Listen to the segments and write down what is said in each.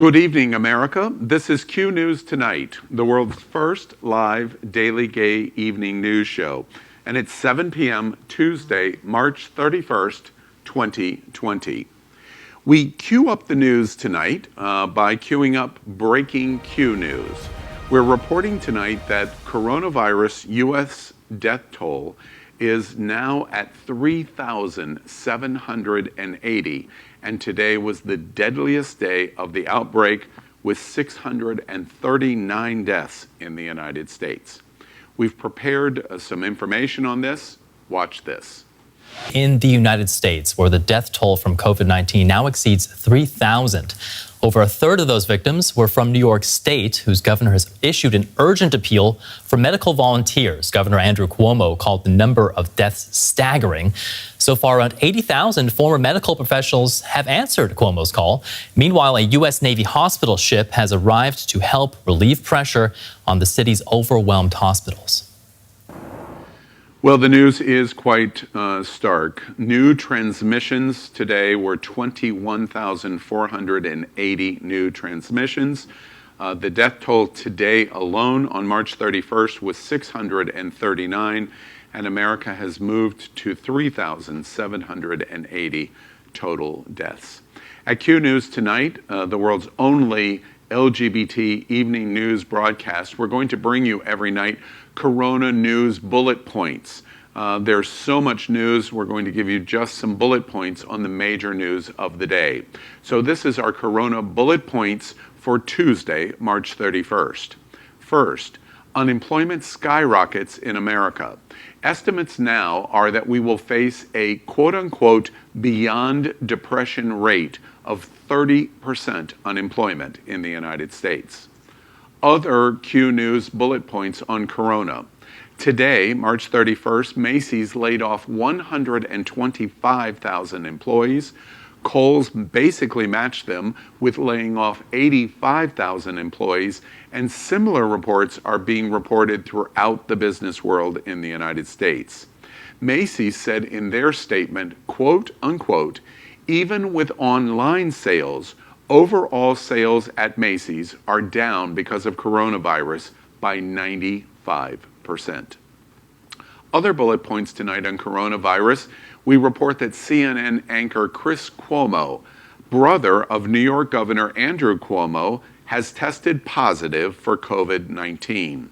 Good evening, America. This is Q News Tonight, the world's first live daily gay evening news show. And it's 7 p.m. Tuesday, March 31st, 2020. We queue up the news tonight by queuing up breaking Q News. We're reporting tonight that coronavirus U.S. death toll is now at 3,780. And today was the deadliest day of the outbreak with 639 deaths in the United States. We've prepared some information on this. Watch this. In the United States, where the death toll from COVID-19 now exceeds 3,000. Over a third of those victims were from New York State, whose governor has issued an urgent appeal for medical volunteers. Governor Andrew Cuomo called the number of deaths staggering. So far, around 80,000 former medical professionals have answered Cuomo's call. Meanwhile, a U.S. Navy hospital ship has arrived to help relieve pressure on the city's overwhelmed hospitals. Well, the news is quite stark. New transmissions today were 21,480 new transmissions. The death toll today alone on March 31st was 639, and America has moved to 3,780 total deaths. At Q News Tonight, the world's only LGBT evening news broadcast, we're going to bring you every night Corona news bullet points. There's so much news, we're going to give you just some bullet points on the major news of the day. So this is our Corona bullet points for Tuesday, March 31st. First, unemployment skyrockets in America. Estimates now are that we will face a quote-unquote beyond depression rate of 30% unemployment in the United States. Other Q News bullet points on Corona. Today, March 31st, Macy's laid off 125,000 employees. Kohl's basically matched them with laying off 85,000 employees, and similar reports are being reported throughout the business world in the United States. Macy's said in their statement, quote unquote, even with online sales, overall sales at Macy's are down because of coronavirus by 95%. Other bullet points tonight on coronavirus. We report that CNN anchor Chris Cuomo, brother of New York Governor Andrew Cuomo, has tested positive for COVID-19.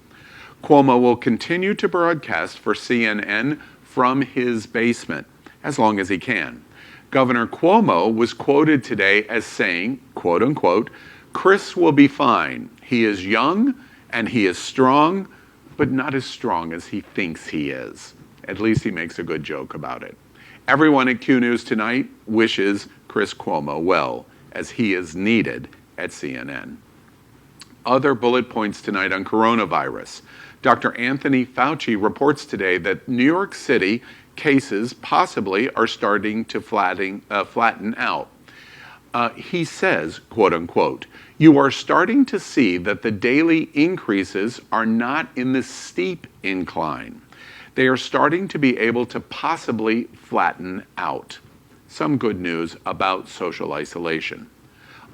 Cuomo will continue to broadcast for CNN from his basement as long as he can. Governor Cuomo was quoted today as saying, quote unquote, Chris will be fine. He is young and he is strong, but not as strong as he thinks he is. At least he makes a good joke about it. Everyone at Q News Tonight wishes Chris Cuomo well, as he is needed at CNN. Other bullet points tonight on coronavirus. Dr. Anthony Fauci reports today that New York City cases possibly are starting to flatten out. He says, quote unquote, you are starting to see that the daily increases are not in the steep incline. They are starting to be able to possibly flatten out. Some good news about social isolation.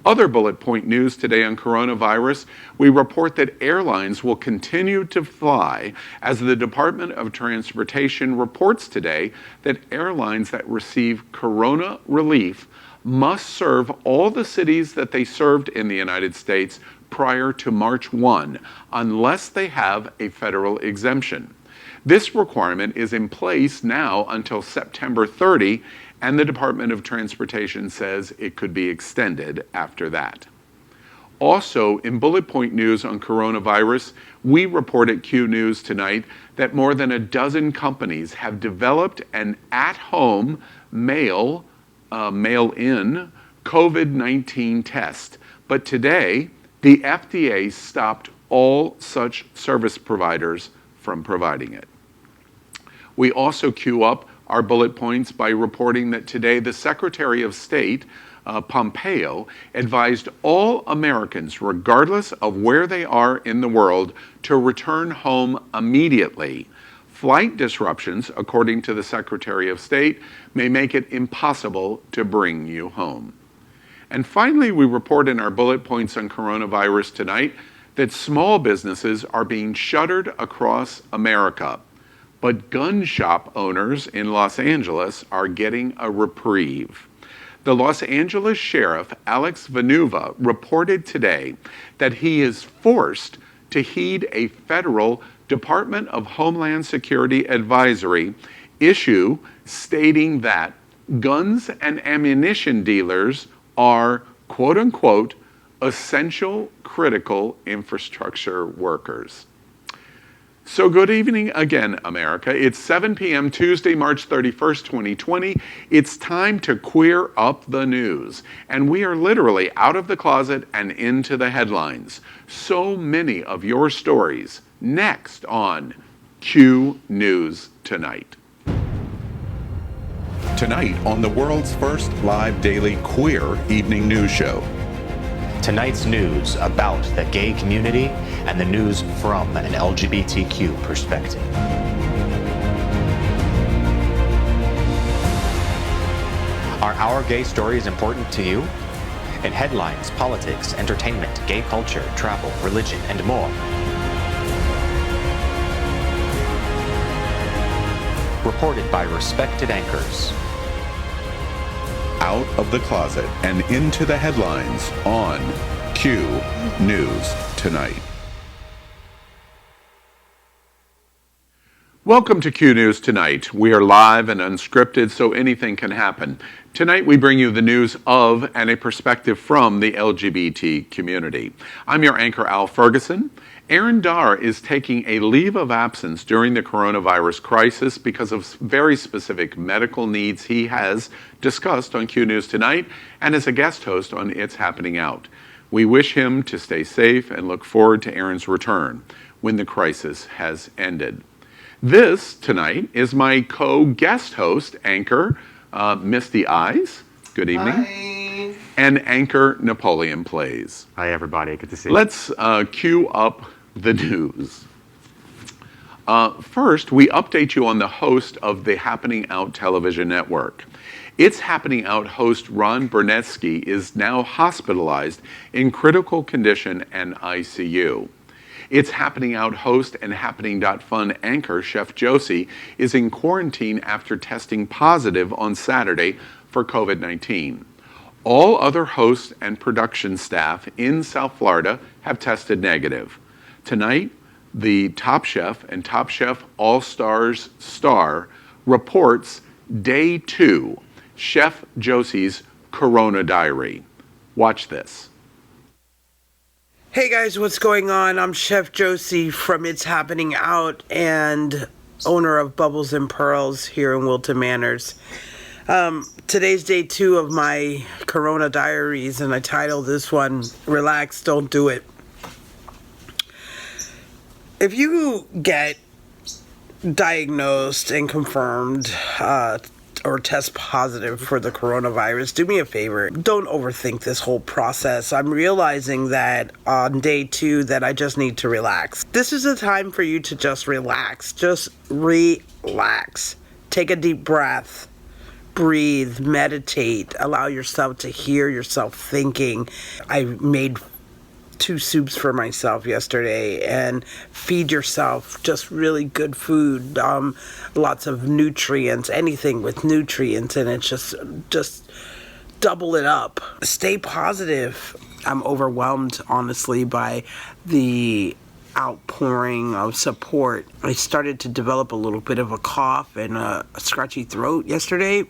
Other bullet point news today on coronavirus, we report that airlines will continue to fly as the Department of Transportation reports today that airlines that receive corona relief must serve all the cities that they served in the United States prior to March 1, unless they have a federal exemption. This requirement is in place now until September 30, and the Department of Transportation says it could be extended after that. Also, in bullet point news on coronavirus, we report at Q News Tonight that more than a dozen companies have developed an at-home mail-in COVID-19 test. But today, the FDA stopped all such service providers from providing it. We also queue up our bullet points by reporting that today the Secretary of State, Pompeo, advised all Americans, regardless of where they are in the world, to return home immediately. Flight disruptions, according to the Secretary of State, may make it impossible to bring you home. And finally, we report in our bullet points on coronavirus tonight that small businesses are being shuttered across America. But gun shop owners in Los Angeles are getting a reprieve. The Los Angeles Sheriff, Alex Vanuva, reported today that he is forced to heed a federal Department of Homeland Security advisory issue stating that guns and ammunition dealers are, quote unquote, essential critical infrastructure workers. So good evening again, America. It's 7 p.m. Tuesday, March 31st, 2020. It's time to queer up the news. And we are literally out of the closet and into the headlines. So many of your stories next on Q News Tonight. Tonight on the world's first live daily queer evening news show. Tonight's news about the gay community and the news from an LGBTQ perspective. Are our gay stories important to you? In headlines, politics, entertainment, gay culture, travel, religion, and more. Reported by respected anchors. Out of the closet and into the headlines on Q News Tonight. Welcome to Q News Tonight. We are live and unscripted, so anything can happen. Tonight we bring you the news of and a perspective from the LGBT community. I'm your anchor, Al Ferguson. Aaron Darr is taking a leave of absence during the coronavirus crisis because of very specific medical needs he has discussed on Q News Tonight and as a guest host on It's Happening Out. We wish him to stay safe and look forward to Aaron's return when the crisis has ended. This tonight is my co-guest host, anchor Misty Eyes. Good evening. Hi. And anchor Napoleon Plays. Hi, everybody. Good to see you. Let's cue up the news. First, we update you on the host of the Happening Out television network. It's Happening Out host Ron Bernetsky is now hospitalized in critical condition and ICU. It's Happening Out host and Happening.Fun anchor Chef Josie is in quarantine after testing positive on Saturday for COVID-19. All other hosts and production staff in South Florida have tested negative. Tonight, the Top Chef and Top Chef All-Stars star reports Day 2, Chef Josie's Corona Diary. Watch this. Hey guys, what's going on? I'm Chef Josie from It's Happening Out and owner of Bubbles and Pearls here in Wilton Manors. Today's day 2 of my Corona Diaries, and I titled this one, Relax, Don't Do It. If you get diagnosed and confirmed or test positive for the coronavirus, do me a favor. Don't overthink this whole process. I'm realizing that on day 2 that I just need to relax. This is a time for you to just relax. Just relax. Take a deep breath. Breathe, meditate, allow yourself to hear yourself thinking. I made 2 soups for myself yesterday, and feed yourself just really good food, lots of nutrients, anything with nutrients in it, just double it up. Stay positive. I'm overwhelmed, honestly, by the outpouring of support. I started to develop a little bit of a cough and a scratchy throat yesterday.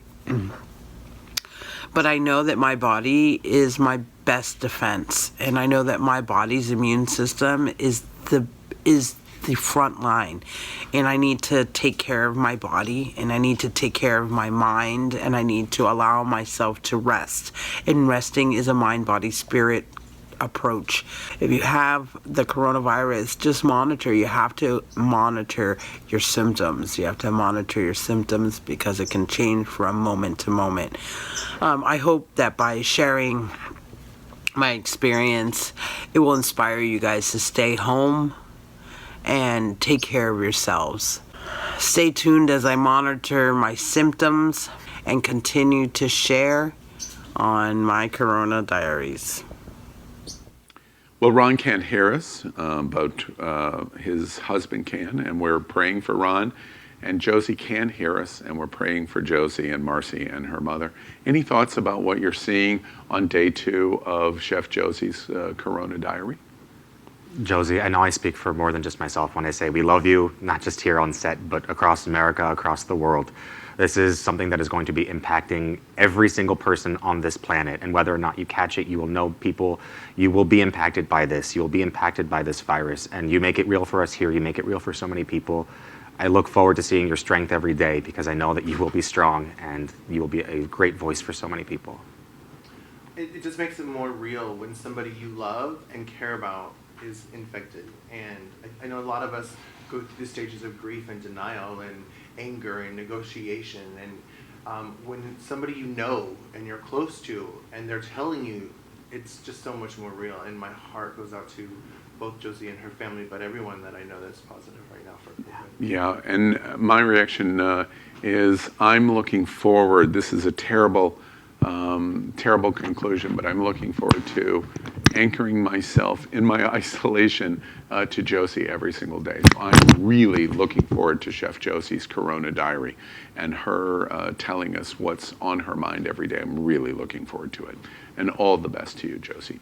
But I know that my body is my best defense, and I know that my body's immune system is the front line, and I need to take care of my body, and I need to take care of my mind, and I need to allow myself to rest. And resting is a mind, body, spirit approach. If you have the coronavirus, just monitor. You have to monitor your symptoms. You have to monitor your symptoms because it can change from moment to moment. I hope that by sharing my experience, it will inspire you guys to stay home and take care of yourselves. Stay tuned as I monitor my symptoms and continue to share on my Corona diaries. Well, Ron can't hear us, but his husband can, and we're praying for Ron. And Josie can hear us, and we're praying for Josie and Marcy and her mother. Any thoughts about what you're seeing on day 2 of Chef Josie's Corona diary? Josie, I know I speak for more than just myself when I say we love you, not just here on set, but across America, across the world. This is something that is going to be impacting every single person on this planet. And whether or not you catch it, you will know people, you will be impacted by this. You will be impacted by this virus. And you make it real for us here. You make it real for so many people. I look forward to seeing your strength every day because I know that you will be strong and you will be a great voice for so many people. It just makes it more real when somebody you love and care about is infected. And I know a lot of us go through the stages of grief and denial and anger and negotiation. And when somebody you know and you're close to and they're telling you, it's just so much more real. And my heart goes out to both Josie and her family, but everyone that I know that's positive right now for COVID. Yeah, and my reaction is I'm looking forward. This is a terrible, terrible conclusion, but I'm looking forward to anchoring myself in my isolation to Josie every single day. So I'm really looking forward to Chef Josie's Corona diary and her telling us what's on her mind every day. I'm really looking forward to it. And all the best to you, Josie.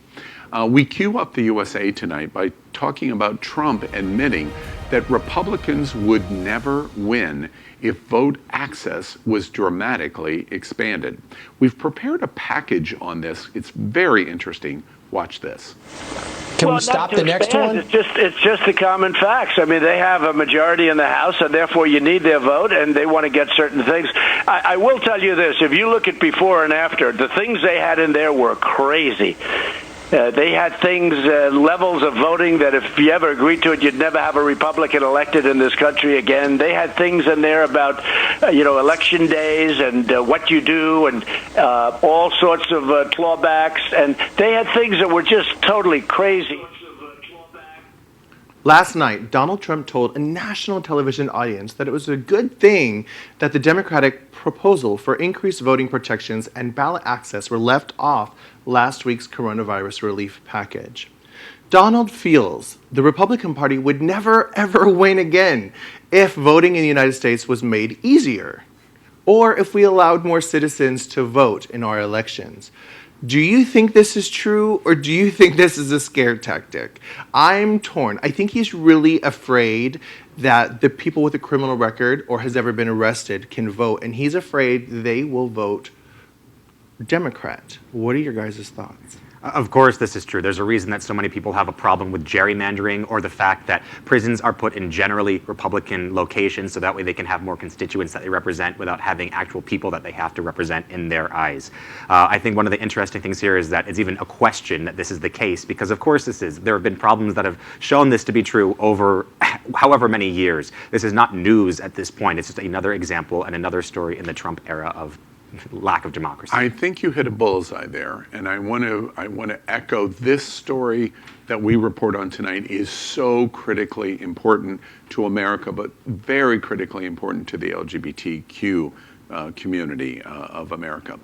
We cue up the USA tonight by talking about Trump admitting that Republicans would never win if vote access was dramatically expanded. We've prepared a package on this. It's very interesting. Watch this. Can we stop the next one? It's just the common facts. I mean, they have a majority in the House, and therefore you need their vote, and they want to get certain things. I will tell you this. If you look at before and after, the things they had in there were crazy. They had things, levels of voting that if you ever agreed to it, you'd never have a Republican elected in this country again. They had things in there about, election days and what you do and all sorts of clawbacks. And they had things that were just totally crazy. Last night, Donald Trump told a national television audience that it was a good thing that the Democratic proposal for increased voting protections and ballot access were left off last week's coronavirus relief package. Donald feels the Republican Party would never, ever win again if voting in the United States was made easier, or if we allowed more citizens to vote in our elections. Do you think this is true, or do you think this is a scare tactic? I'm torn. I think he's really afraid that the people with a criminal record or has ever been arrested can vote, and he's afraid they will vote Democrat. What are your guys' thoughts? Of course this is true. There's a reason that so many people have a problem with gerrymandering or the fact that prisons are put in generally Republican locations so that way they can have more constituents that they represent without having actual people that they have to represent in their eyes. I think one of the interesting things here is that it's even a question that this is the case because of course this is. There have been problems that have shown this to be true over however many years. This is not news at this point. It's just another example and another story in the Trump era of lack of democracy. I think you hit a bullseye there, and I want to echo this story that we report on tonight is so critically important to America, but very critically important to the LGBTQ community of America.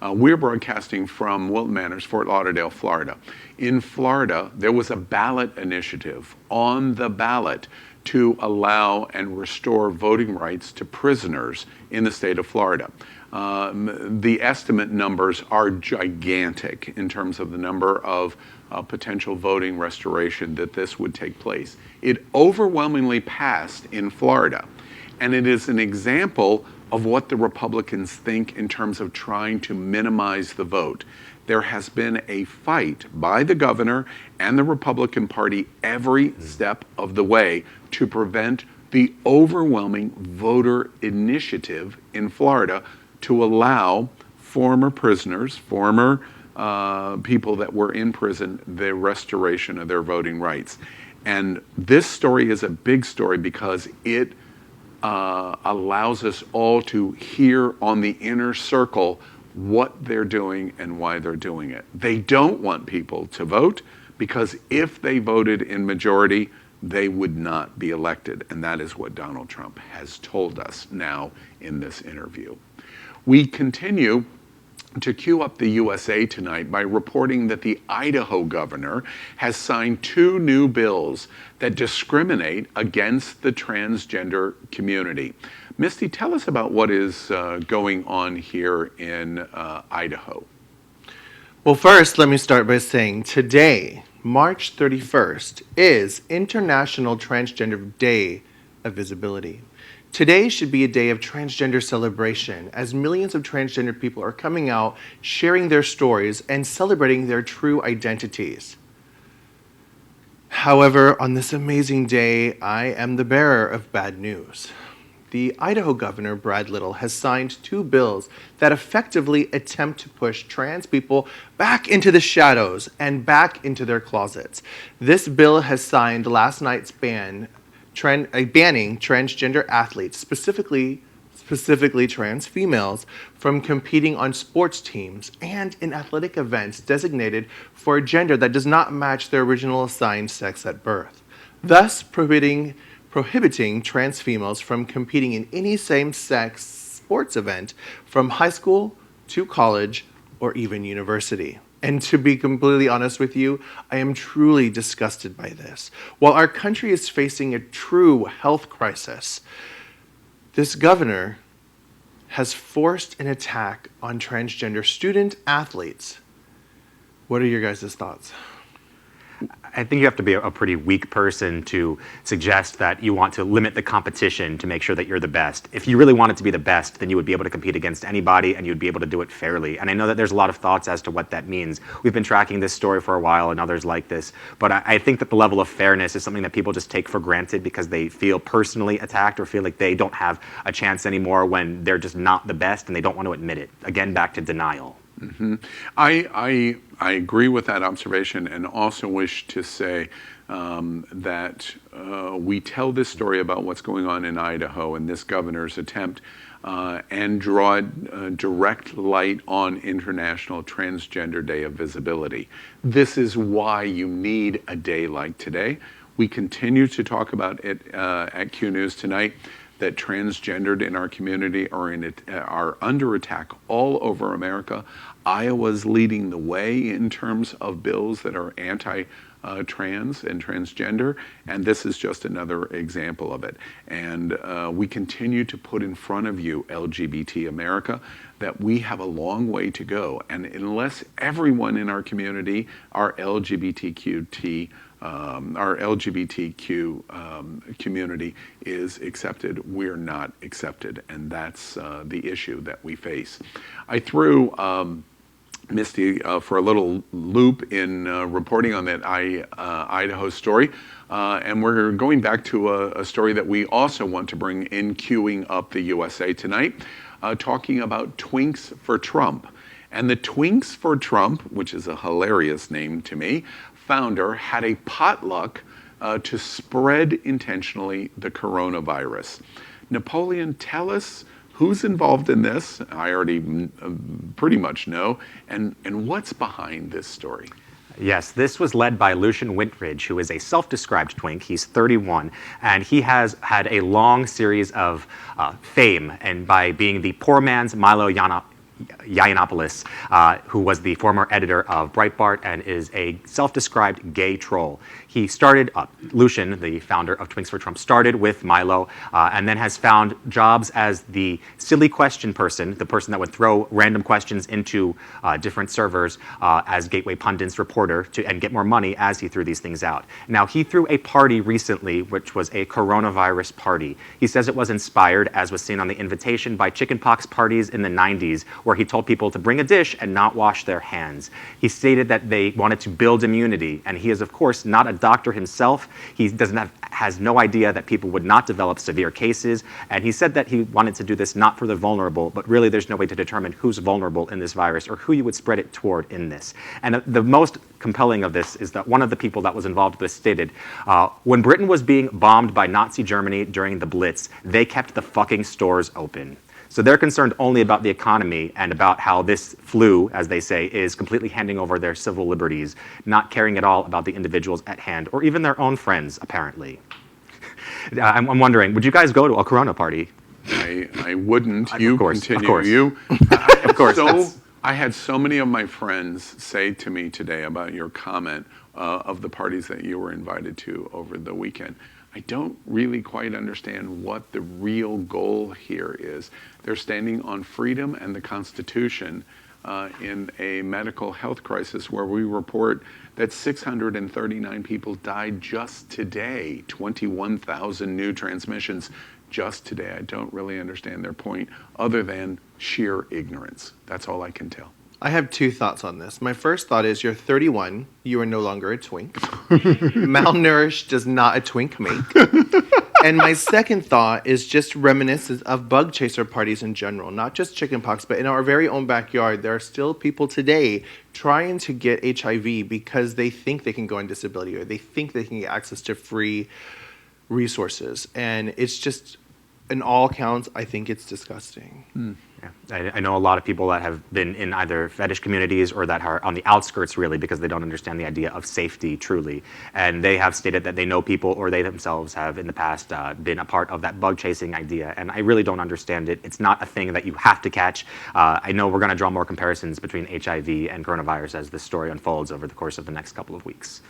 We're broadcasting from Wilton Manors, Fort Lauderdale, Florida. In Florida, there was a ballot initiative on the ballot to allow and restore voting rights to prisoners in the state of Florida. The estimate numbers are gigantic in terms of the number of potential voting restoration that this would take place. It overwhelmingly passed in Florida, and it is an example of what the Republicans think in terms of trying to minimize the vote. There has been a fight by the governor and the Republican Party every step of the way to prevent the overwhelming voter initiative in Florida to allow former prisoners, former people that were in prison, the restoration of their voting rights. And this story is a big story because it allows us all to hear on the inner circle what they're doing and why they're doing it. They don't want people to vote because if they voted in majority, they would not be elected. And that is what Donald Trump has told us now in this interview. We continue to cue up the USA Tonight by reporting that the Idaho governor has signed 2 new bills that discriminate against the transgender community. Misty, tell us about what is going on here in Idaho. Well, first, let me start by saying today, March 31st, is International Transgender Day of Visibility. Today should be a day of transgender celebration, as millions of transgender people are coming out, sharing their stories, and celebrating their true identities. However, on this amazing day, I am the bearer of bad news. The Idaho governor, Brad Little, has signed 2 bills that effectively attempt to push trans people back into the shadows and back into their closets. This bill has signed last night's banning transgender athletes, specifically trans females, from competing on sports teams and in athletic events designated for a gender that does not match their original assigned sex at birth, thus prohibiting trans females from competing in any same-sex sports event from high school to college or even university. And to be completely honest with you, I am truly disgusted by this. While our country is facing a true health crisis, this governor has forced an attack on transgender student athletes. What are your guys' thoughts? I think you have to be a pretty weak person to suggest that you want to limit the competition to make sure that you're the best. If you really wanted to be the best, then you would be able to compete against anybody and you'd be able to do it fairly. And I know that there's a lot of thoughts as to what that means. We've been tracking this story for a while and others like this, but I think that the level of fairness is something that people just take for granted because they feel personally attacked or feel like they don't have a chance anymore when they're just not the best and they don't want to admit it. Again, back to denial. Mm-hmm. I agree with that observation and also wish to say that we tell this story about what's going on in Idaho and this governor's attempt and draw direct light on International Transgender Day of Visibility. This is why you need a day like today. We continue to talk about it at Q News tonight, that transgendered in our community are under attack all over America. Iowa's leading the way in terms of bills that are anti-trans and transgender, and this is just another example of it. And we continue to put in front of you, LGBT America, that we have a long way to go. And unless everyone in our community, our LGBTQ community is accepted, we're not accepted, and that's the issue that we face. I threw Misty for a little loop in reporting on that Idaho story, and we're going back to a story that we also want to bring in, queuing up the USA Tonight, talking about Twinks for Trump. And the Twinks for Trump, which is a hilarious name to me, founder had a potluck to spread intentionally the coronavirus. Napoleon, tell us who's involved in this. I already pretty much know. And what's behind this story? Yes, this was led by Lucian Wintridge, who is a self-described twink. He's 31, and he has had a long series of fame, and by being the poor man's Milo Yiannopoulos, who was the former editor of Breitbart and is a self-described gay troll. He started, Lucian, the founder of Twinks for Trump, started with Milo and then has found jobs as the silly question person, the person that would throw random questions into different servers as Gateway Pundit's reporter and get more money as he threw these things out. Now, he threw a party recently, which was a coronavirus party. He says it was inspired, as was seen on the invitation, by chickenpox parties in the 90s, where he told people to bring a dish and not wash their hands. He stated that they wanted to build immunity, and he is, of course, not a doctor himself. He has no idea that people would not develop severe cases, and he said that he wanted to do this not for the vulnerable, but really there's no way to determine who's vulnerable in this virus or who you would spread it toward in this. And the most compelling of this is that one of the people that was involved with this stated, when Britain was being bombed by Nazi Germany during the Blitz, they kept the fucking stores open. So they're concerned only about the economy and about how this flu, as they say, is completely handing over their civil liberties, not caring at all about the individuals at hand, or even their own friends, apparently. I'm wondering, would you guys go to a Corona party? I wouldn't. Of You course, continue. of course. You, Of course. I had so many of my friends say to me today about your comment of the parties that you were invited to over the weekend. I don't really quite understand what the real goal here is. They're standing on freedom and the Constitution in a medical health crisis where we report that 639 people died just today, 21,000 new transmissions just today. I don't really understand their point other than sheer ignorance. That's all I can tell. I have two thoughts on this. My first thought is you're 31, you are no longer a twink. Malnourished does not a twink make. And my second thought is just reminiscent of bug chaser parties in general, not just chickenpox, but in our very own backyard, there are still people today trying to get HIV because they think they can go on disability or they think they can get access to free resources. And it's just, in all counts, I think it's disgusting. Yeah. I know a lot of people that have been in either fetish communities or that are on the outskirts really because they don't understand the idea of safety truly. And they have stated that they know people or they themselves have in the past been a part of that bug chasing idea. And I really don't understand it. It's not a thing that you have to catch. I know we're going to draw more comparisons between HIV and coronavirus as this story unfolds over the course of the next couple of weeks.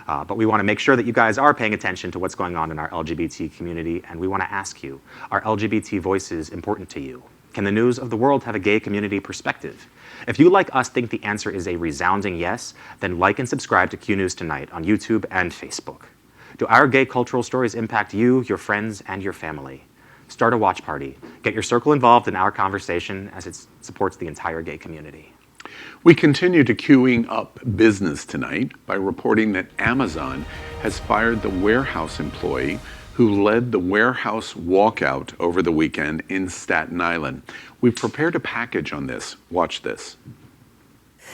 But we want to make sure that you guys are paying attention to what's going on in our LGBT community. And we want to ask you, are LGBT voices important to you? Can the news of the world have a gay community perspective? If you, like us, think the answer is a resounding yes, then like and subscribe to Q News Tonight on YouTube and Facebook. Do our gay cultural stories impact you, your friends, and your family? Start a watch party. Get your circle involved in our conversation as it supports the entire gay community. We continue to queuing up business tonight by reporting that Amazon has fired the warehouse employee who led the warehouse walkout over the weekend in Staten Island. We've prepared a package on this. Watch this.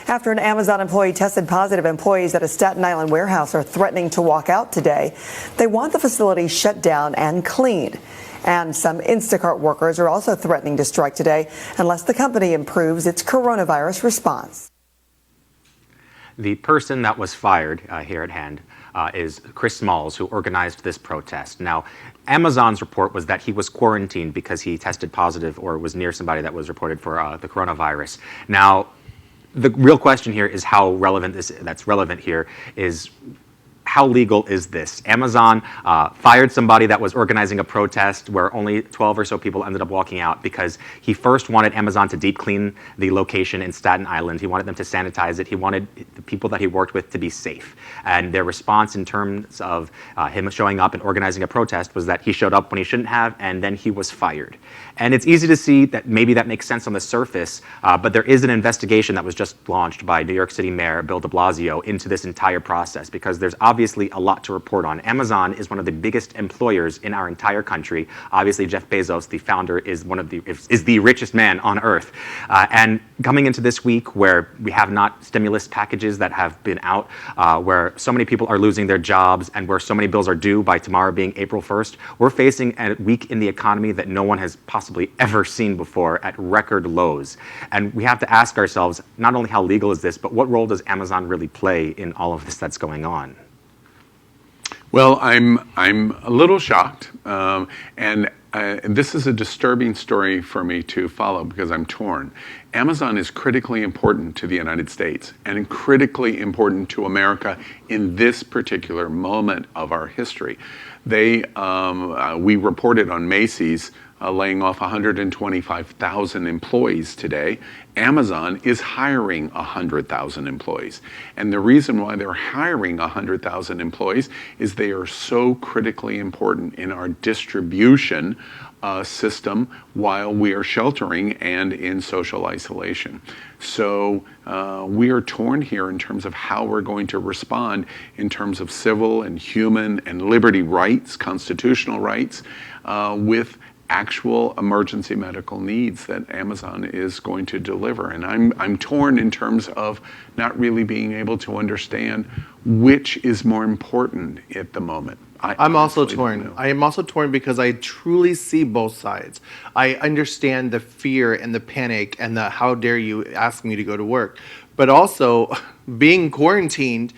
After an Amazon employee tested positive, employees at a Staten Island warehouse are threatening to walk out today. They want the facility shut down and cleaned. And some Instacart workers are also threatening to strike today unless the company improves its coronavirus response. The person that was fired here at hand is Chris Smalls, who organized this protest. Now, Amazon's report was that he was quarantined because he tested positive or was near somebody that was reported for the coronavirus. Now, the real question here is how relevant that's relevant here is how legal is this? Amazon fired somebody that was organizing a protest where only 12 or so people ended up walking out because he first wanted Amazon to deep clean the location in Staten Island. He wanted them to sanitize it. He wanted the people that he worked with to be safe. And their response in terms of him showing up and organizing a protest was that he showed up when he shouldn't have, and then he was fired. And it's easy to see that maybe that makes sense on the surface, but there is an investigation that was just launched by New York City Mayor Bill de Blasio into this entire process because there's obviously a lot to report on. Amazon is one of the biggest employers in our entire country. Obviously, Jeff Bezos, the founder, is the richest man on earth. And coming into this week where we have not stimulus packages that have been out, where so many people are losing their jobs and where so many bills are due by tomorrow being April 1st, we're facing a week in the economy that no one has possibly ever seen before at record lows. And we have to ask ourselves, not only how legal is this, but what role does Amazon really play in all of this that's going on? Well, I'm a little shocked, and this is a disturbing story for me to follow because I'm torn. Amazon is critically important to the United States and critically important to America in this particular moment of our history. We reported on Macy's laying off 125,000 employees today. Amazon is hiring 100,000 employees. And the reason why they're hiring 100,000 employees is they are so critically important in our distribution system while we are sheltering and in social isolation. So we are torn here in terms of how we're going to respond in terms of civil and human and liberty rights, constitutional rights, with actual emergency medical needs that Amazon is going to deliver. And I'm torn in terms of not really being able to understand which is more important at the moment. I'm also torn. I am also torn because I truly see both sides. I understand the fear and the panic and the how dare you ask me to go to work. But also being quarantined,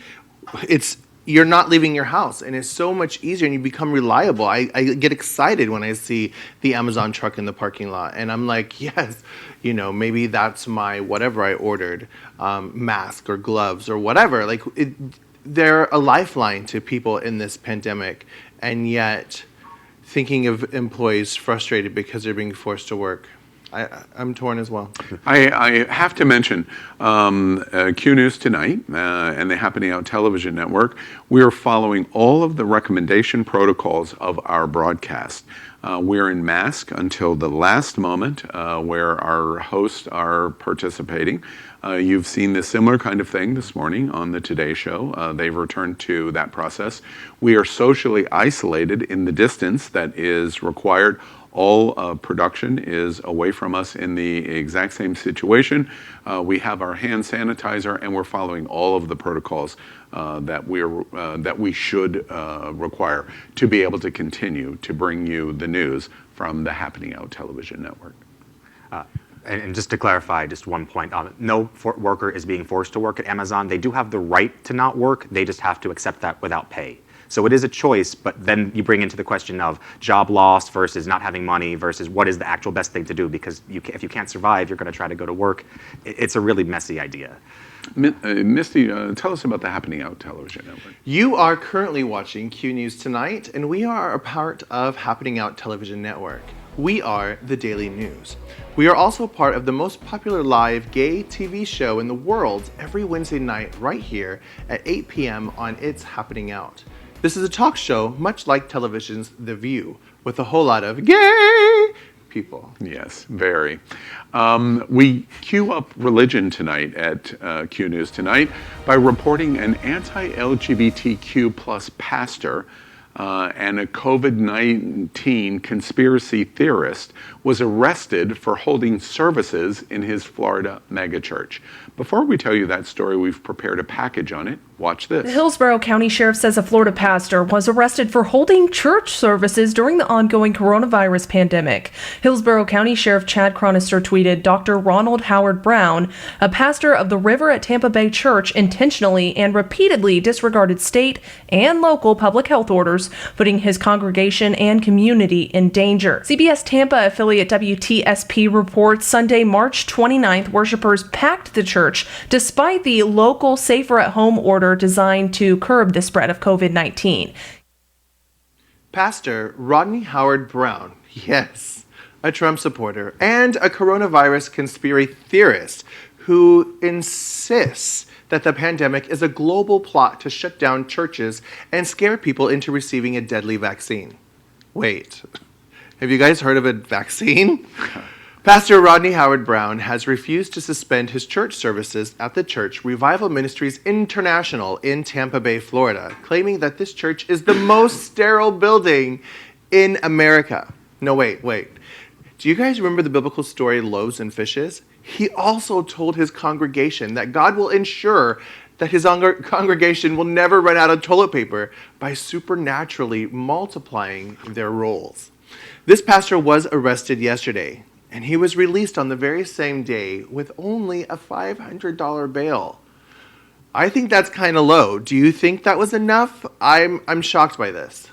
it's you're not leaving your house, and it's so much easier, and you become reliable. I get excited when I see the Amazon truck in the parking lot, and I'm like, yes, maybe that's my whatever I ordered, mask or gloves or whatever. Like, they're a lifeline to people in this pandemic, and yet thinking of employees frustrated because they're being forced to work. I'm torn as well. I have to mention Q News Tonight and the Happening Out television network. We are following all of the recommendation protocols of our broadcast. We're in mask until the last moment where our hosts are participating. You've seen this similar kind of thing this morning on the Today Show. They've returned to that process. We are socially isolated in the distance that is required. All production is away from us in the exact same situation. We have our hand sanitizer, and we're following all of the protocols that we should require to be able to continue to bring you the news from the Happening Out television network. And just to clarify, just one point, no worker is being forced to work at Amazon. They do have the right to not work. They just have to accept that without pay. So it is a choice, but then you bring into the question of job loss versus not having money versus what is the actual best thing to do, because if you can't survive, you're going to try to go to work. It's a really messy idea. Misty, tell us about the Happening Out television network. You are currently watching Q News Tonight, and we are a part of Happening Out television network. We are the Daily News. We are also part of the most popular live gay TV show in the world every Wednesday night right here at 8 p.m. on It's Happening Out. This is a talk show much like television's The View, with a whole lot of gay people. Yes, very. We cue up religion tonight at Q News Tonight by reporting an anti-LGBTQ plus pastor and a COVID-19 conspiracy theorist was arrested for holding services in his Florida megachurch. Before we tell you that story, we've prepared a package on it. Watch this. The Hillsborough County Sheriff says a Florida pastor was arrested for holding church services during the ongoing coronavirus pandemic. Hillsborough County Sheriff Chad Chronister tweeted, Dr. Ronald Howard Brown, a pastor of the River at Tampa Bay Church, intentionally and repeatedly disregarded state and local public health orders, putting his congregation and community in danger. CBS Tampa affiliate WTSP reports Sunday, March 29th, worshipers packed the church despite the local safer at home order designed to curb the spread of COVID-19. Pastor Rodney Howard Brown, yes, a Trump supporter and a coronavirus conspiracy theorist who insists that the pandemic is a global plot to shut down churches and scare people into receiving a deadly vaccine. Wait, have you guys heard of a vaccine? Pastor Rodney Howard Brown has refused to suspend his church services at the church Revival Ministries International in Tampa Bay, Florida, claiming that this church is the most sterile building in America. No, wait. Do you guys remember the biblical story, loaves and fishes? He also told his congregation that God will ensure that his congregation will never run out of toilet paper by supernaturally multiplying their rolls. This pastor was arrested yesterday, and he was released on the very same day with only a $500 bail. I think that's kind of low. Do you think that was enough? I'm shocked by this.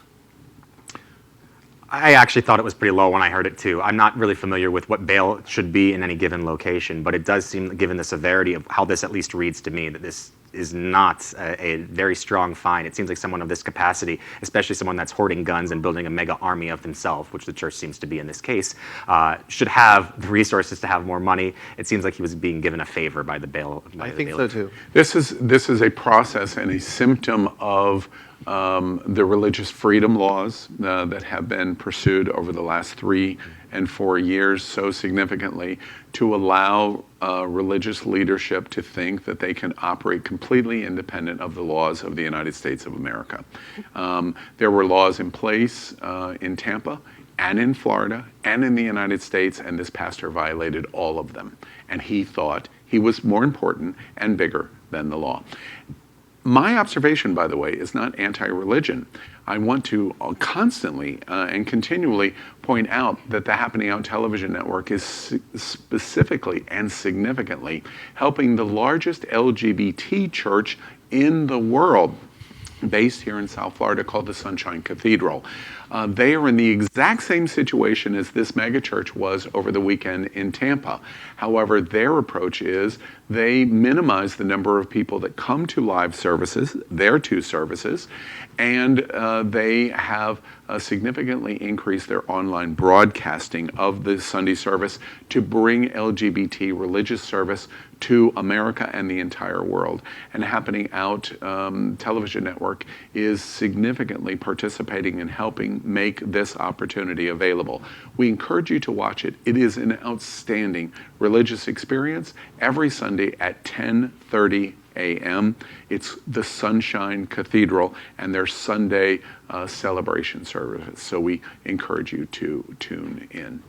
I actually thought it was pretty low when I heard it too. I'm not really familiar with what bail should be in any given location, but it does seem, given the severity of how this at least reads to me, that this is not a very strong fine. It seems like someone of this capacity, especially someone that's hoarding guns and building a mega army of themselves, which the church seems to be in this case, should have the resources to have more money. It seems like he was being given a favor by the bail. I think so too. This is a process and a symptom of the religious freedom laws that have been pursued over the last 3 and 4 years so significantly to allow religious leadership to think that they can operate completely independent of the laws of the United States of America. There were laws in place in Tampa and in Florida and in the United States, and this pastor violated all of them. And he thought he was more important and bigger than the law. My observation, by the way, is not anti-religion. I want to constantly and continually point out that the Happening Out television network is specifically and significantly helping the largest LGBT church in the world. based here in South Florida called the Sunshine Cathedral. They are in the exact same situation as this megachurch was over the weekend in Tampa. However, their approach is they minimize the number of people that come to live services, their two services, and they have significantly increased their online broadcasting of the Sunday service to bring LGBT religious service to America and the entire world. And Happening Out television network is significantly participating in helping make this opportunity available. We encourage you to watch it. It is an outstanding religious experience every Sunday at 10:30 a.m. It's the Sunshine Cathedral and their Sunday celebration service. So we encourage you to tune in.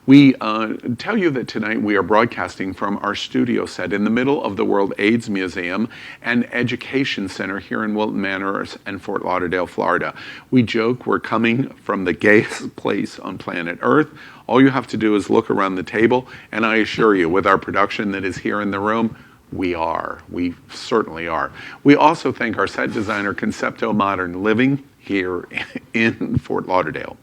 We tell you that tonight we are broadcasting from our studio set in the middle of the World AIDS Museum and Education Center here in Wilton Manor and Fort Lauderdale, Florida. We joke we're coming from the gayest place on planet Earth. All you have to do is look around the table, and I assure you, with our production that is here in the room, we are. We certainly are. We also thank our set designer, Concepto Modern Living, here in Fort Lauderdale.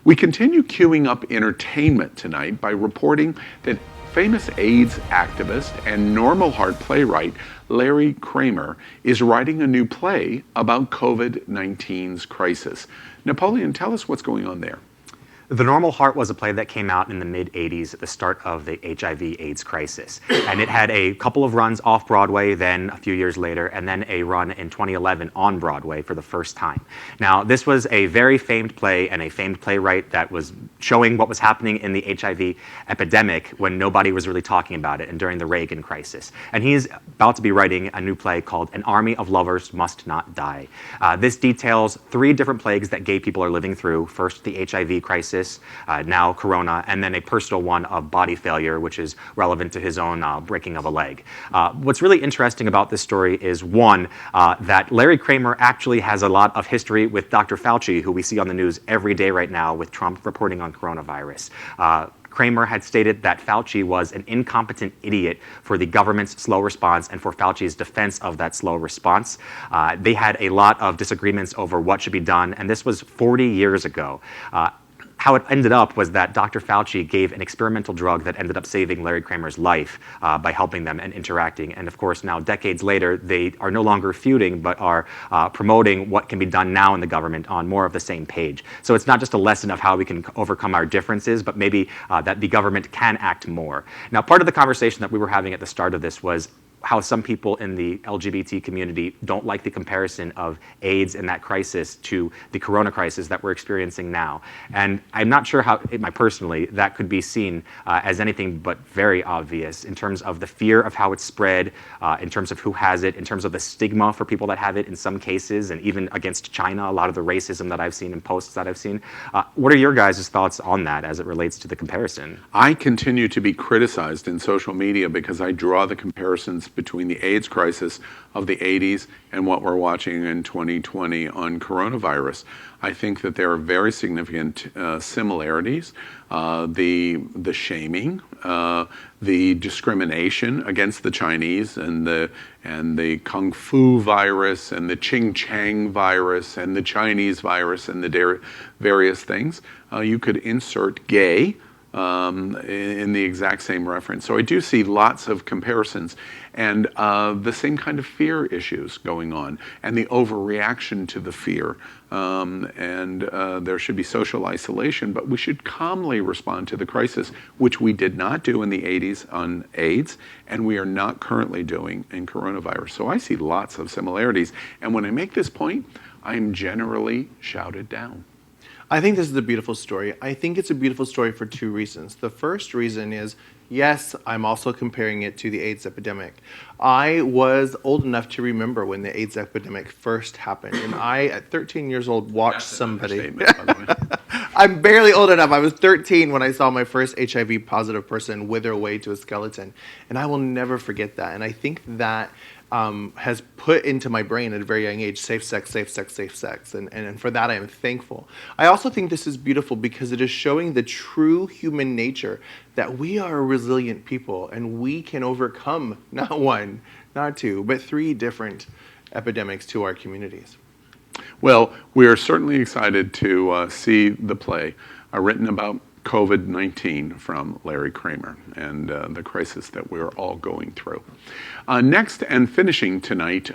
We continue queuing up entertainment tonight by reporting that famous AIDS activist and normal heart playwright Larry Kramer is writing a new play about COVID-19's crisis. Napoleon, tell us what's going on there. The Normal Heart was a play that came out in the mid-'80s at the start of the HIV/AIDS crisis. And it had a couple of runs off Broadway, then a few years later, and then a run in 2011 on Broadway for the first time. Now, this was a very famed play and a famed playwright that was showing what was happening in the HIV epidemic when nobody was really talking about it and during the Reagan crisis. And he's about to be writing a new play called An Army of Lovers Must Not Die. This details 3 different plagues that gay people are living through. First, the HIV crisis, now corona, and then a personal one of body failure, which is relevant to his own breaking of a leg. What's really interesting about this story is, one, that Larry Kramer actually has a lot of history with Dr. Fauci, who we see on the news every day right now with Trump reporting on coronavirus. Kramer had stated that Fauci was an incompetent idiot for the government's slow response and for Fauci's defense of that slow response. They had a lot of disagreements over what should be done, and this was 40 years ago. How it ended up was that Dr. Fauci gave an experimental drug that ended up saving Larry Kramer's life by helping them and interacting. And of course, now decades later, they are no longer feuding, but are promoting what can be done now in the government on more of the same page. So it's not just a lesson of how we can overcome our differences, but maybe that the government can act more. Now, part of the conversation that we were having at the start of this was how some people in the LGBT community don't like the comparison of AIDS and that crisis to the corona crisis that we're experiencing now. And I'm not sure how, personally, that could be seen as anything but very obvious in terms of the fear of how it's spread, in terms of who has it, in terms of the stigma for people that have it in some cases, and even against China, a lot of the racism that I've seen in posts that I've seen. What are your guys' thoughts on that as it relates to the comparison? I continue to be criticized in social media because I draw the comparisons between the AIDS crisis of the 80s and what we're watching in 2020 on coronavirus. I think that there are very significant similarities. The shaming, the discrimination against the Chinese, and the Kung Fu virus, and the Ching Chang virus, and the Chinese virus, and the various things. You could insert gay in the exact same reference. So I do see lots of comparisons and the same kind of fear issues going on and the overreaction to the fear. There should be social isolation, but we should calmly respond to the crisis, which we did not do in the 80s on AIDS, and we are not currently doing in coronavirus. So I see lots of similarities. And when I make this point, I am generally shouted down. I think this is a beautiful story. I think it's a beautiful story for 2 reasons. The first reason is, yes, I'm also comparing it to the AIDS epidemic. I was old enough to remember when the AIDS epidemic first happened, and I, at 13 years old, watched somebody. By the way. I'm barely old enough. I was 13 when I saw my first HIV positive person wither away to a skeleton, and I will never forget that. And I think that has put into my brain at a very young age, safe sex, safe sex, safe sex. And for that, I am thankful. I also think this is beautiful because it is showing the true human nature that we are a resilient people and we can overcome not 1, not 2, but 3 different epidemics to our communities. Well, we are certainly excited to see the play written about COVID-19 from Larry Kramer and the crisis that we're all going through. Next and finishing tonight,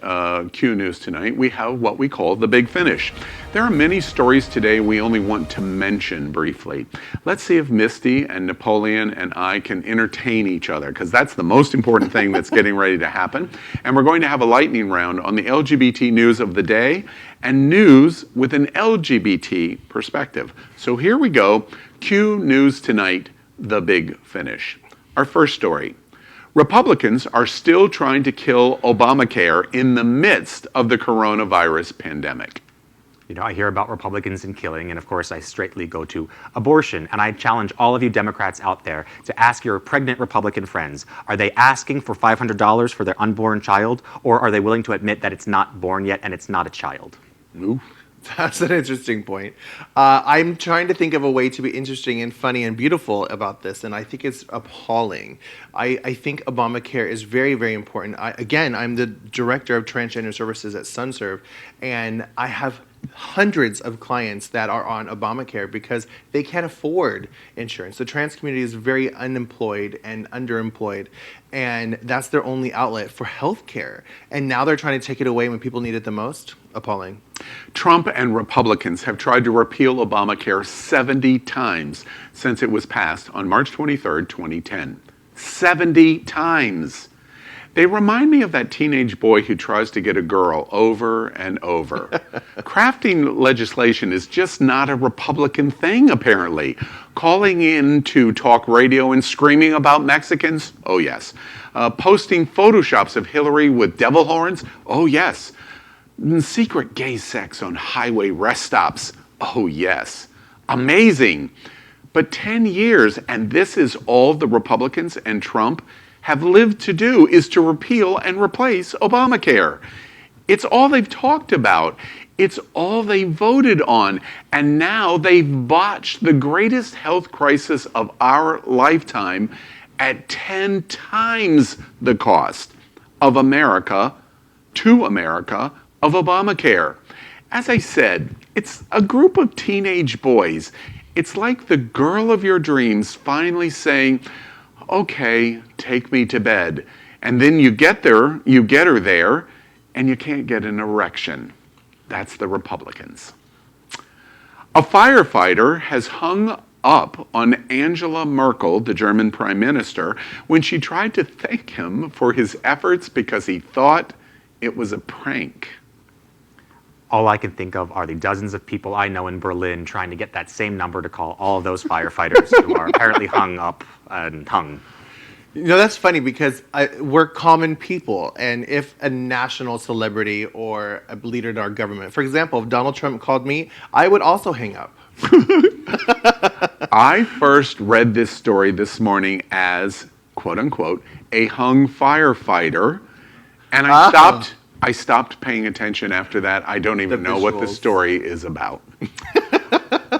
Q News tonight, we have what we call the Big Finish. There are many stories today we only want to mention briefly. Let's see if Misty and Napoleon and I can entertain each other, because that's the most important thing that's getting ready to happen. And we're going to have a lightning round on the LGBT news of the day and news with an LGBT perspective. So here we go. Q News tonight, the Big Finish. Our first story. Republicans are still trying to kill Obamacare in the midst of the coronavirus pandemic. You know, I hear about Republicans and killing, and of course I straightly go to abortion. And I challenge all of you Democrats out there to ask your pregnant Republican friends, are they asking for $500 for their unborn child, or are they willing to admit that it's not born yet and it's not a child? Ooh. That's an interesting point. I'm trying to think of a way to be interesting and funny and beautiful about this, and I think it's appalling. I think Obamacare is very, very important. I'm the director of transgender services at SunServe, and I have hundreds of clients that are on Obamacare because they can't afford insurance. The trans community is very unemployed and underemployed, and that's their only outlet for health care. And now they're trying to take it away when people need it the most. Appalling. Trump and Republicans have tried to repeal Obamacare 70 times since it was passed on March 23rd, 2010. 70 times. They remind me of that teenage boy who tries to get a girl over and over. Crafting legislation is just not a Republican thing, apparently. Calling in to talk radio and screaming about Mexicans? Oh, yes. Posting Photoshops of Hillary with devil horns? Oh, yes. Secret gay sex on highway rest stops? Oh, yes. Amazing. But 10 years, and this is all the Republicans and Trump have lived to do, is to repeal and replace Obamacare. It's all they've talked about. It's all they voted on. And now they've botched the greatest health crisis of our lifetime at 10 times the cost of America, to America, of Obamacare. As I said, it's a group of teenage boys. It's like the girl of your dreams finally saying, okay, take me to bed. And then you get her there, and you can't get an erection. That's the Republicans. A firefighter has hung up on Angela Merkel, the German prime minister, when she tried to thank him for his efforts because he thought it was a prank. All I can think of are the dozens of people I know in Berlin trying to get that same number to call all of those firefighters who are apparently hung up and hung. You know, that's funny because we're common people, and if a national celebrity or a leader in our government, for example, if Donald Trump called me, I would also hang up. I first read this story this morning as, quote unquote, a hung firefighter, and I stopped paying attention after that. I don't even know what the story is about.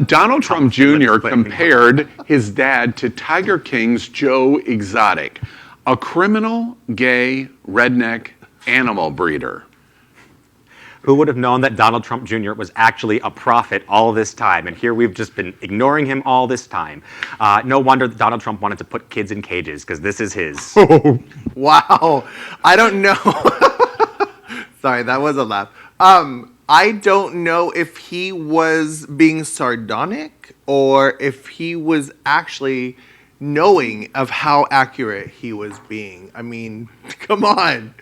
Donald Trump Jr. compared his dad to Tiger King's Joe Exotic, a criminal, gay, redneck animal breeder. Who would have known that Donald Trump Jr. was actually a prophet all this time? And here we've just been ignoring him all this time. No wonder that Donald Trump wanted to put kids in cages, because this is his. Wow. I don't know. Sorry, that was a laugh. I don't know if he was being sardonic or if he was actually knowing of how accurate he was being. I mean, come on.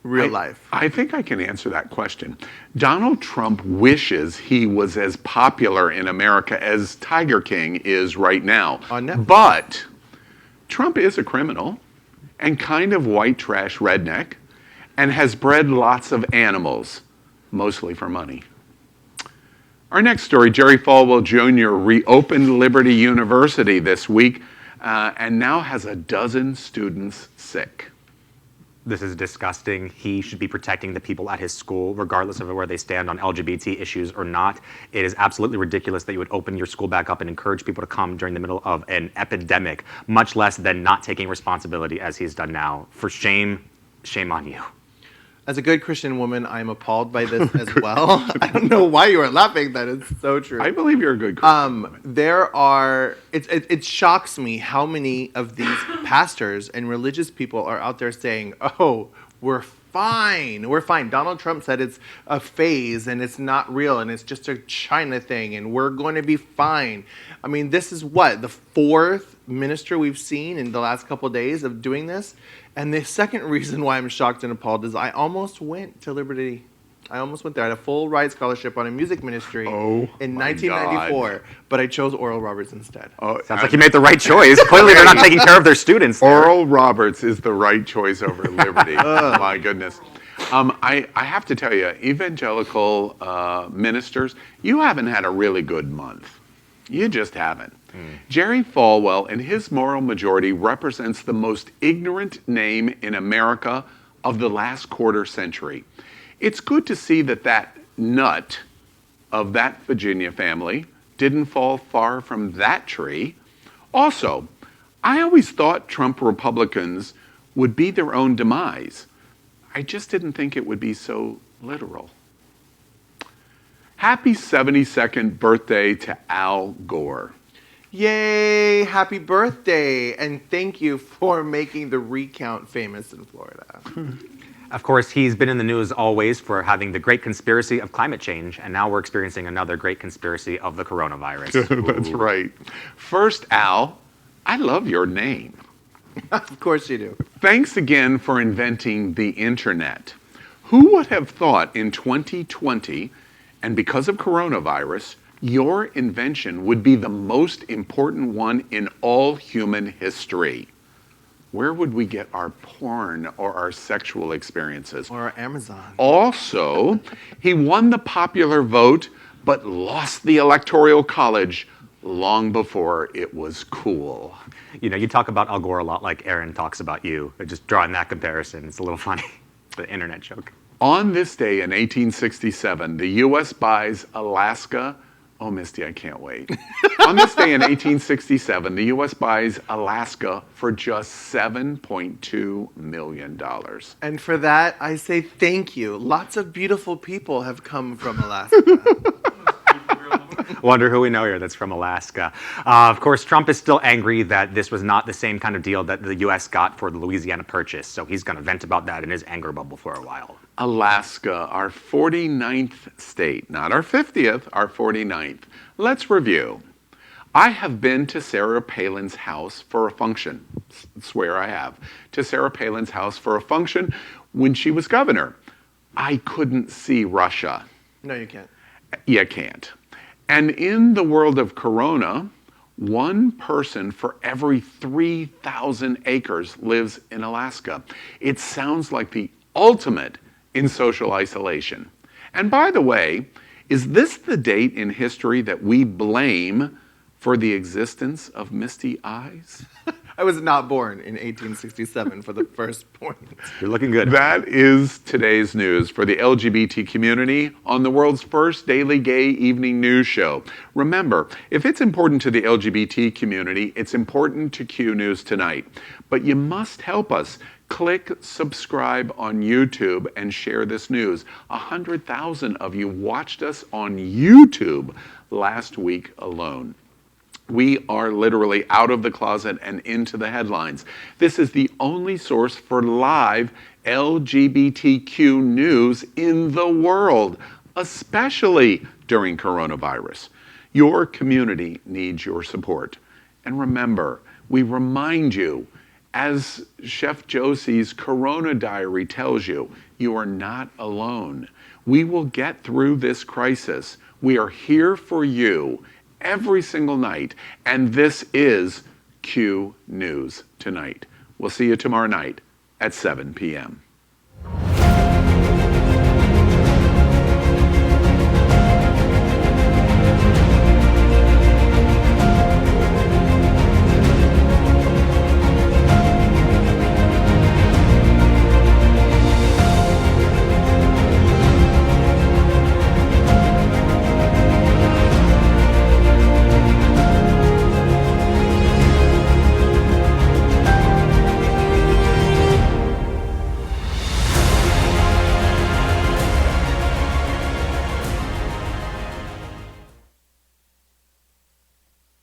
Real life. I think I can answer that question. Donald Trump wishes he was as popular in America as Tiger King is right now. On Netflix. But Trump is a criminal and kind of white trash redneck and has bred lots of animals, mostly for money. Our next story, Jerry Falwell Jr. reopened Liberty University this week and now has a dozen students sick. This is disgusting. He should be protecting the people at his school, regardless of where they stand on LGBT issues or not. It is absolutely ridiculous that you would open your school back up and encourage people to come during the middle of an epidemic, much less than not taking responsibility as he's done now. For shame, shame on you. As a good Christian woman, I'm appalled by this as well. I don't know why you are laughing. That is so true. I believe you're a good Christian woman. It shocks me how many of these pastors and religious people are out there saying, oh, we're fine. We're fine. Donald Trump said it's a phase and it's not real and it's just a China thing and we're going to be fine. I mean, this is what? The fourth minister we've seen in the last couple of days of doing this. And the second reason why I'm shocked and appalled is I almost went to Liberty. I almost went there. I had a full ride scholarship on a music ministry in 1994, God. but I chose Oral Roberts instead. Oh, Sounds like you made the right choice. Clearly, they're not taking care of their students. Oral Roberts is the right choice over Liberty. My goodness. I have to tell you, evangelical ministers, you haven't had a really good month. You just haven't. Jerry Falwell and his moral majority represents the most ignorant name in America of the last quarter century. It's good to see that nut of that Virginia family didn't fall far from that tree. Also, I always thought Trump Republicans would be their own demise. I just didn't think it would be so literal. Happy 72nd birthday to Al Gore. Yay, happy birthday, and thank you for making the recount famous in Florida. Of course, he's been in the news always for having the great conspiracy of climate change, and now we're experiencing another great conspiracy of the coronavirus. That's right. First, Al, I love your name. Of course you do. Thanks again for inventing the internet. Who would have thought in 2020, and because of coronavirus, your invention would be the most important one in all human history? Where would we get our porn or our sexual experiences? Or Amazon. Also, he won the popular vote, but lost the Electoral College long before it was cool. You know, you talk about Al Gore a lot like Aaron talks about you. Just drawing that comparison, it's a little funny. The internet joke. On this day in 1867, the U.S. buys Alaska. Oh, Misty, I can't wait. On this day in 1867, the U.S. buys Alaska for just $7.2 million. And for that, I say thank you. Lots of beautiful people have come from Alaska. Wonder who we know here that's from Alaska. Of course, Trump is still angry that this was not the same kind of deal that the U.S. got for the Louisiana Purchase, so he's going to vent about that in his anger bubble for a while. Alaska, our 49th state, not our 50th, our 49th. Let's review. I have been to Sarah Palin's house for a function. Swear I have. To Sarah Palin's house for a function when she was governor. I couldn't see Russia. No, you can't. You can't. And in the world of Corona, one person for every 3,000 acres lives in Alaska. It sounds like the ultimate in social isolation. And by the way, is this the date in history that we blame for the existence of misty eyes? I was not born in 1867 for the first point. You're looking good. That is today's news for the LGBT community on the world's first daily gay evening news show. Remember, if it's important to the LGBT community, it's important to Q News Tonight. But you must help us. Click subscribe on YouTube and share this news. 100,000 of you watched us on YouTube last week alone. We are literally out of the closet and into the headlines. This is the only source for live LGBTQ news in the world, especially during coronavirus. Your community needs your support. And remember, we remind you, as Chef Josie's Corona Diary tells you, you are not alone. We will get through this crisis. We are here for you every single night, and this is Q News Tonight. We'll see you tomorrow night at 7 p.m.